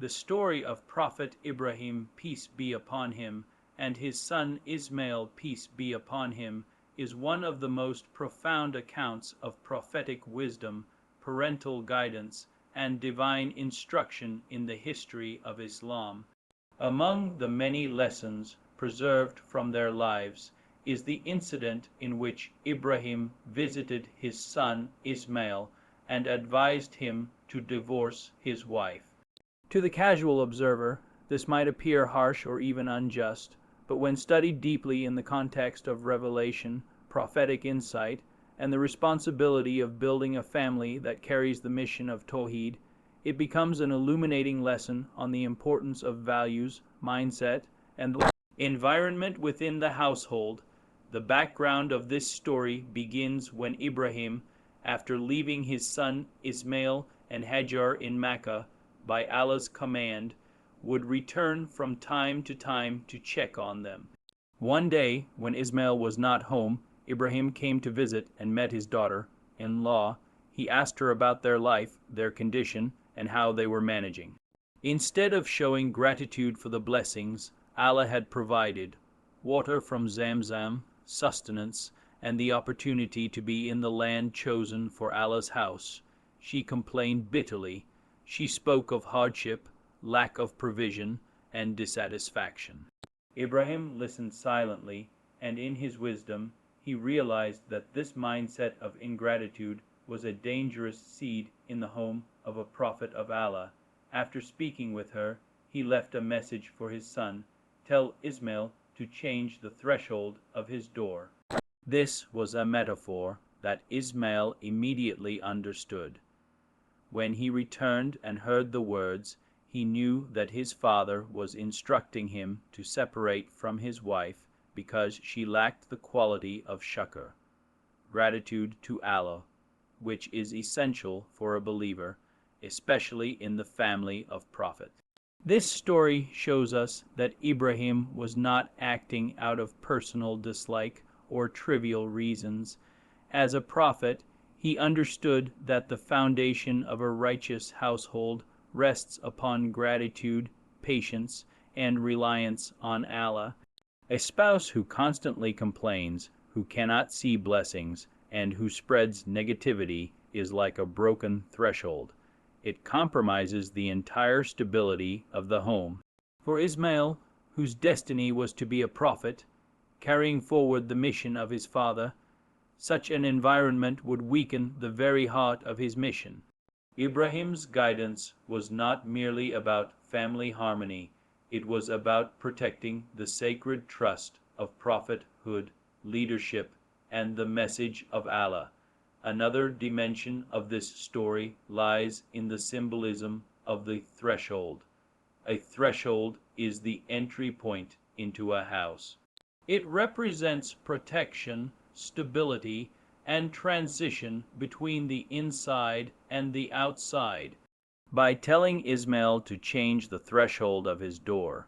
The story of Prophet Ibrahim, peace be upon him, and his son Ismail, peace be upon him, is one of the most profound accounts of prophetic wisdom, parental guidance, and divine instruction in the history of Islam. Among the many lessons preserved from their lives is the incident in which Ibrahim visited his son Ismail and advised him to divorce his wife. To the casual observer, this might appear harsh or even unjust, but when studied deeply in the context of revelation, prophetic insight, and the responsibility of building a family that carries the mission of Tawheed, it becomes an illuminating lesson on the importance of values, mindset, and the environment within the household. The background of this story begins when Ibrahim, after leaving his son Ismail and Hajar in Mecca by Allah's command, would return from time to time to check on them. One day, when Ismail was not home, Ibrahim came to visit and met his daughter-in-law. He asked her about their life, their condition, and how they were managing. Instead of showing gratitude for the blessings Allah had provided, water from Zamzam, sustenance, and the opportunity to be in the land chosen for Allah's house, she complained bitterly. She spoke of hardship, lack of provision, and dissatisfaction. Ibrahim listened silently, and in his wisdom, he realized that this mindset of ingratitude was a dangerous seed in the home of a prophet of Allah. After speaking with her, he left a message for his son: tell Ismail to change the threshold of his door. This was a metaphor that Ismail immediately understood. When he returned and heard the words, he knew that his father was instructing him to separate from his wife because she lacked the quality of shukr, gratitude to Allah, which is essential for a believer, especially in the family of Prophet. This story shows us that Ibrahim was not acting out of personal dislike or trivial reasons. As a prophet, he understood that the foundation of a righteous household rests upon gratitude, patience, and reliance on Allah. A spouse who constantly complains, who cannot see blessings, and who spreads negativity is like a broken threshold. It compromises the entire stability of the home. For Ismail, whose destiny was to be a prophet, carrying forward the mission of his father, such an environment would weaken the very heart of his mission. Ibrahim's guidance was not merely about family harmony, it was about protecting the sacred trust of prophethood, leadership, and the message of Allah. Another dimension of this story lies in the symbolism of the threshold. A threshold is the entry point into a house. It represents protection, stability, and transition between the inside and the outside. By telling Ismail to change the threshold of his door,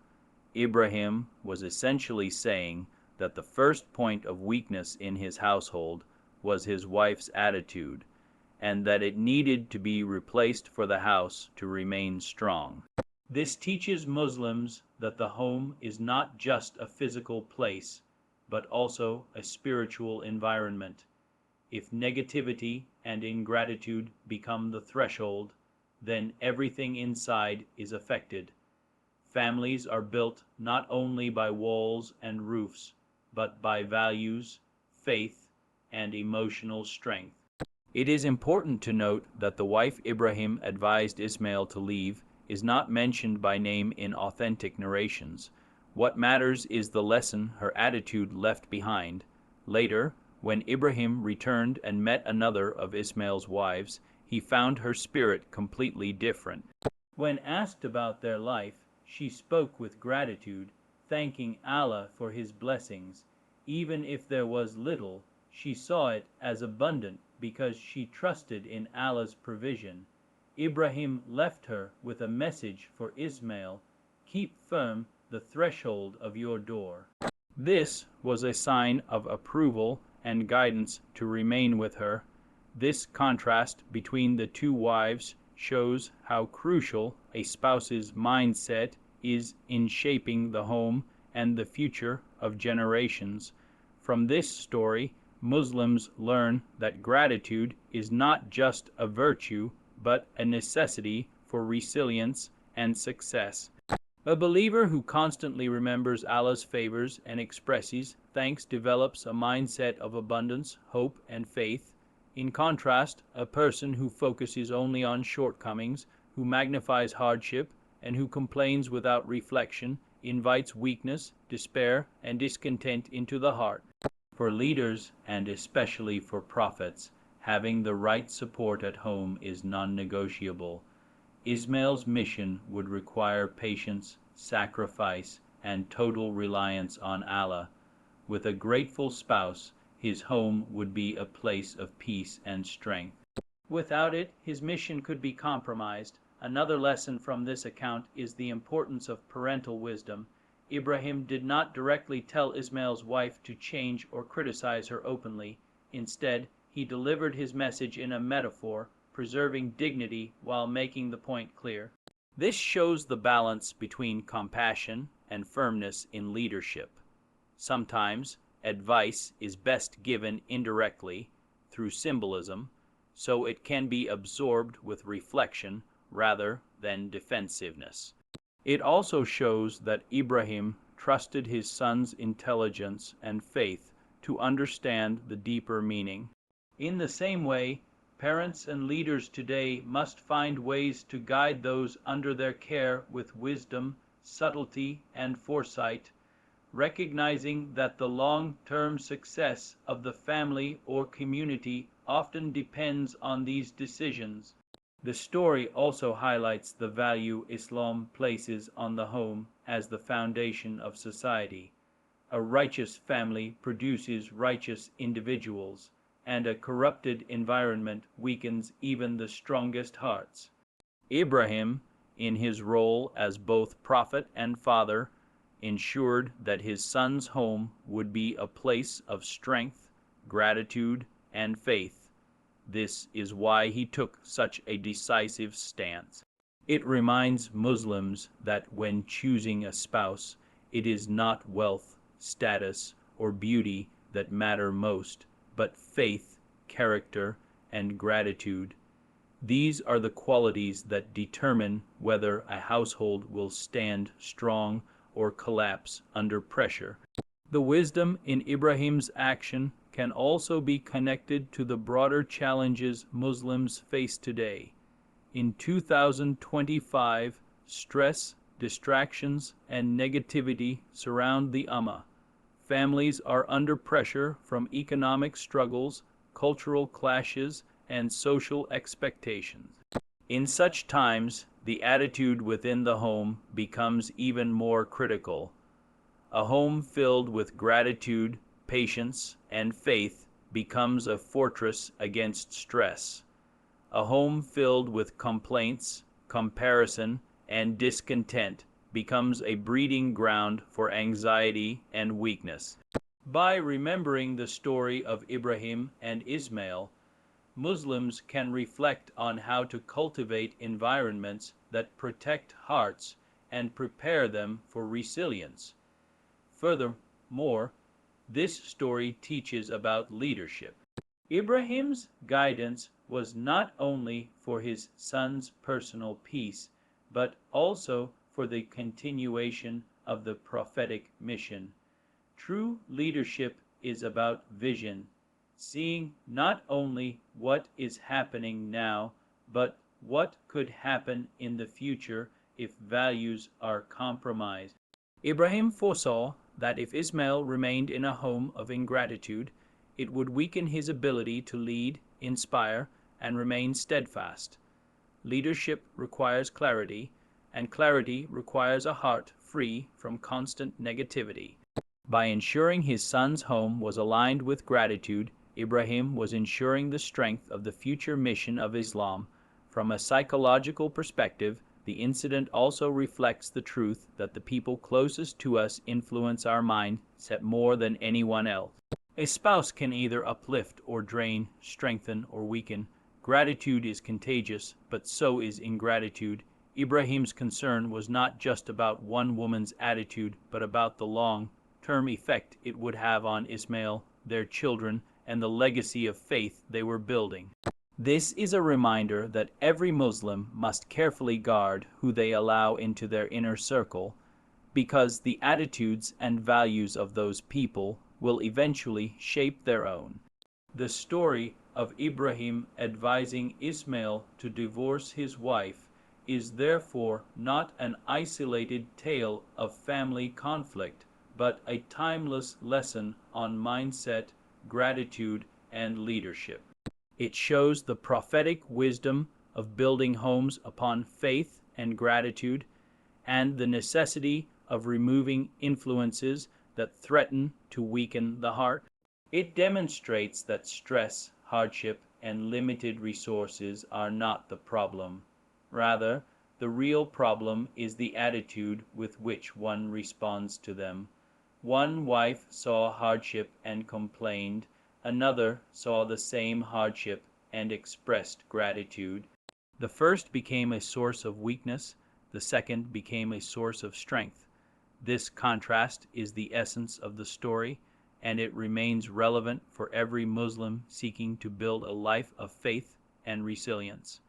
Ibrahim was essentially saying that the first point of weakness in his household was his wife's attitude, and that it needed to be replaced for the house to remain strong. This teaches Muslims that the home is not just a physical place, but also a spiritual environment. If negativity and ingratitude become the threshold, then everything inside is affected. Families are built not only by walls and roofs, but by values, faith, and emotional strength. It is important to note that the wife Ibrahim advised Ismail to leave is not mentioned by name in authentic narrations. What matters is the lesson her attitude left behind. Later, when Ibrahim returned and met another of Ismail's wives, he found her spirit completely different. When asked about their life, she spoke with gratitude, thanking Allah for his blessings. Even if there was little, she saw it as abundant because she trusted in Allah's provision. Ibrahim left her with a message for Ismail: keep firm the threshold of your door. This was a sign of approval and guidance to remain with her. This contrast between the two wives shows how crucial a spouse's mindset is in shaping the home and the future of generations. From this story, Muslims learn that gratitude is not just a virtue, but a necessity for resilience and success. A believer who constantly remembers Allah's favors and expresses thanks develops a mindset of abundance, hope, and faith. In contrast, a person who focuses only on shortcomings, who magnifies hardship, and who complains without reflection, invites weakness, despair, and discontent into the heart. For leaders, and especially for prophets, having the right support at home is non-negotiable. Ismail's mission would require patience, sacrifice, and total reliance on Allah. With a grateful spouse, his home would be a place of peace and strength. Without it, his mission could be compromised. Another lesson from this account is the importance of parental wisdom. Ibrahim did not directly tell Ismail's wife to change or criticize her openly. Instead, he delivered his message in a metaphor, preserving dignity while making the point clear. This shows the balance between compassion and firmness in leadership. Sometimes, advice is best given indirectly, through symbolism, so it can be absorbed with reflection rather than defensiveness. It also shows that Ibrahim trusted his son's intelligence and faith to understand the deeper meaning. In the same way, parents and leaders today must find ways to guide those under their care with wisdom, subtlety, and foresight, recognizing that the long-term success of the family or community often depends on these decisions. The story also highlights the value Islam places on the home as the foundation of society. A righteous family produces righteous individuals, and a corrupted environment weakens even the strongest hearts. Ibrahim, in his role as both prophet and father, ensured that his son's home would be a place of strength, gratitude, and faith. This is why he took such a decisive stance. It reminds Muslims that when choosing a spouse, it is not wealth, status, or beauty that matter most, but faith, character, and gratitude. These are the qualities that determine whether a household will stand strong or collapse under pressure. The wisdom in Ibrahim's action can also be connected to the broader challenges Muslims face today. In 2025, stress, distractions, and negativity surround the Ummah. Families are under pressure from economic struggles, cultural clashes, and social expectations. In such times, the attitude within the home becomes even more critical. A home filled with gratitude, patience, and faith becomes a fortress against stress. A home filled with complaints, comparison, and discontent becomes a breeding ground for anxiety and weakness. By remembering the story of Ibrahim and Ismail, Muslims can reflect on how to cultivate environments that protect hearts and prepare them for resilience. Furthermore, this story teaches about leadership. Ibrahim's guidance was not only for his son's personal peace, but also for the continuation of the prophetic mission. True leadership is about vision, seeing not only what is happening now, but what could happen in the future if values are compromised. Ibrahim foresaw that if Ismail remained in a home of ingratitude, it would weaken his ability to lead, inspire, and remain steadfast. Leadership requires clarity, and clarity requires a heart free from constant negativity. By ensuring his son's home was aligned with gratitude, Ibrahim was ensuring the strength of the future mission of Islam. From a psychological perspective, the incident also reflects the truth that the people closest to us influence our mindset more than anyone else. A spouse can either uplift or drain, strengthen or weaken, Gratitude is contagious, but so is ingratitude. Ibrahim's concern was not just about one woman's attitude, but about the long-term effect it would have on Ismail, their children, and the legacy of faith they were building. This is a reminder that every Muslim must carefully guard who they allow into their inner circle, because the attitudes and values of those people will eventually shape their own. The story of Ibrahim advising Ismail to divorce his wife is therefore not an isolated tale of family conflict, but a timeless lesson on mindset, gratitude, and leadership. It shows the prophetic wisdom of building homes upon faith and gratitude, and the necessity of removing influences that threaten to weaken the heart. It demonstrates that stress, hardship, and limited resources are not the problem. Rather, the real problem is the attitude with which one responds to them. One wife saw hardship and complained. Another saw the same hardship and expressed gratitude. The first became a source of weakness. The second became a source of strength. This contrast is the essence of the story, and it remains relevant for every Muslim seeking to build a life of faith and resilience.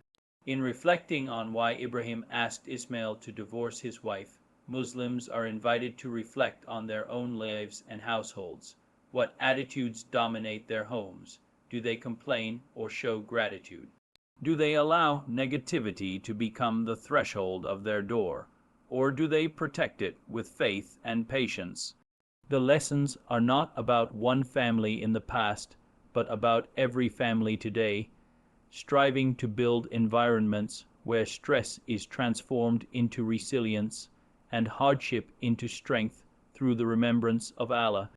In reflecting on why Ibrahim asked Ismail to divorce his wife, Muslims are invited to reflect on their own lives and households. What attitudes dominate their homes? Do they complain or show gratitude? Do they allow negativity to become the threshold of their door, or do they protect it with faith and patience? The lessons are not about one family in the past, but about every family today, striving to build environments where stress is transformed into resilience and hardship into strength through the remembrance of Allah.